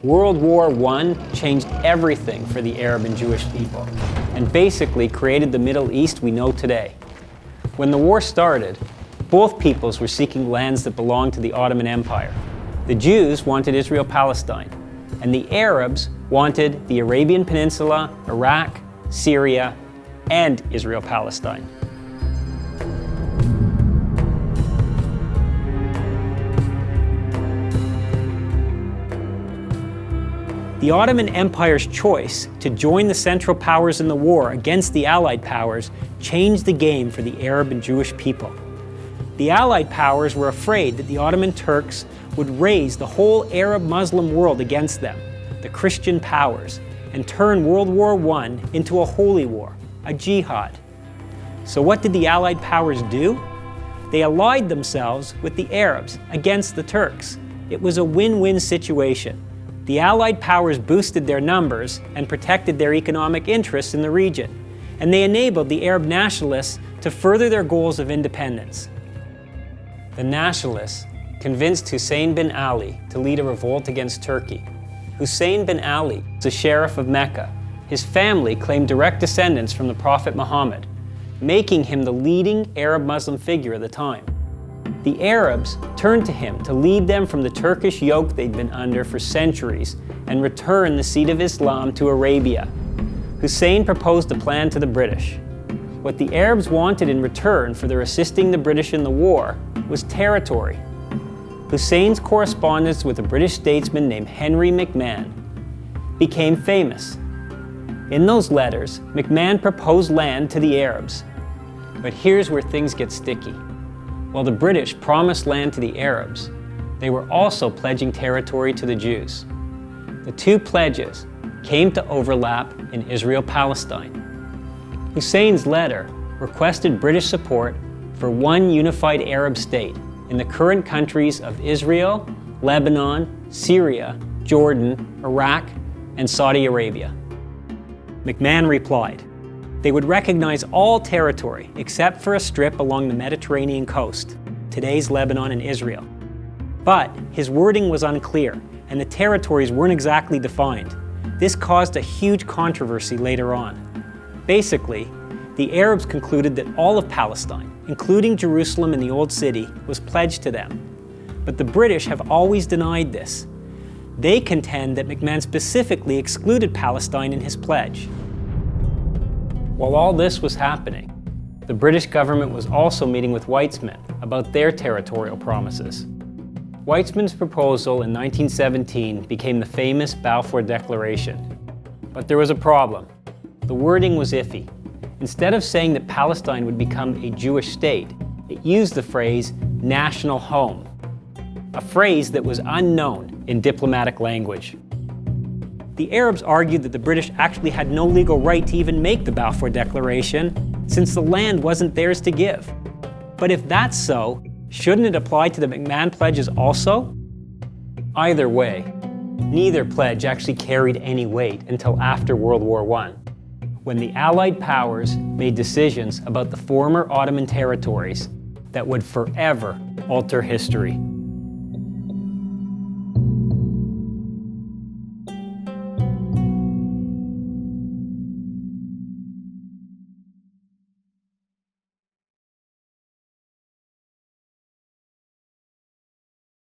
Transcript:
World War I changed everything for the Arab and Jewish people, and basically created the Middle East we know today. When the war started, both peoples were seeking lands that belonged to the Ottoman Empire. The Jews wanted Israel-Palestine, and the Arabs wanted the Arabian Peninsula, Iraq, Syria, and Israel-Palestine. The Ottoman Empire's choice to join the Central Powers in the war against the Allied powers changed the game for the Arab and Jewish people. The Allied powers were afraid that the Ottoman Turks would raise the whole Arab-Muslim world against them, the Christian powers, and turn World War I into a holy war, a jihad. So what did the Allied powers do? They allied themselves with the Arabs against the Turks. It was a win-win situation. The Allied powers boosted their numbers and protected their economic interests in the region, and they enabled the Arab nationalists to further their goals of independence. The nationalists convinced Hussein bin Ali to lead a revolt against Turkey. Hussein bin Ali was the sheriff of Mecca. His family claimed direct descendants from the Prophet Muhammad, making him the leading Arab Muslim figure of the time. The Arabs turned to him to lead them from the Turkish yoke they'd been under for centuries and return the seat of Islam to Arabia. Hussein proposed a plan to the British. What the Arabs wanted in return for their assisting the British in the war was territory. Hussein's correspondence with a British statesman named Henry McMahon became famous. In those letters, McMahon proposed land to the Arabs. But here's where things get sticky. While the British promised land to the Arabs, they were also pledging territory to the Jews. The two pledges came to overlap in Israel-Palestine. Hussein's letter requested British support for one unified Arab state in the current countries of Israel, Lebanon, Syria, Jordan, Iraq, and Saudi Arabia. McMahon replied, they would recognize all territory except for a strip along the Mediterranean coast, today's Lebanon and Israel. But his wording was unclear, and the territories weren't exactly defined. This caused a huge controversy later on. Basically, the Arabs concluded that all of Palestine, including Jerusalem and the Old City, was pledged to them. But the British have always denied this. They contend that McMahon specifically excluded Palestine in his pledge. While all this was happening, the British government was also meeting with Weizmann about their territorial promises. Weizmann's proposal in 1917 became the famous Balfour Declaration. But there was a problem. The wording was iffy. Instead of saying that Palestine would become a Jewish state, it used the phrase national home, a phrase that was unknown in diplomatic language. The Arabs argued that the British actually had no legal right to even make the Balfour Declaration, since the land wasn't theirs to give. But if that's so, shouldn't it apply to the McMahon pledges also? Either way, neither pledge actually carried any weight until after World War I, when the Allied powers made decisions about the former Ottoman territories that would forever alter history.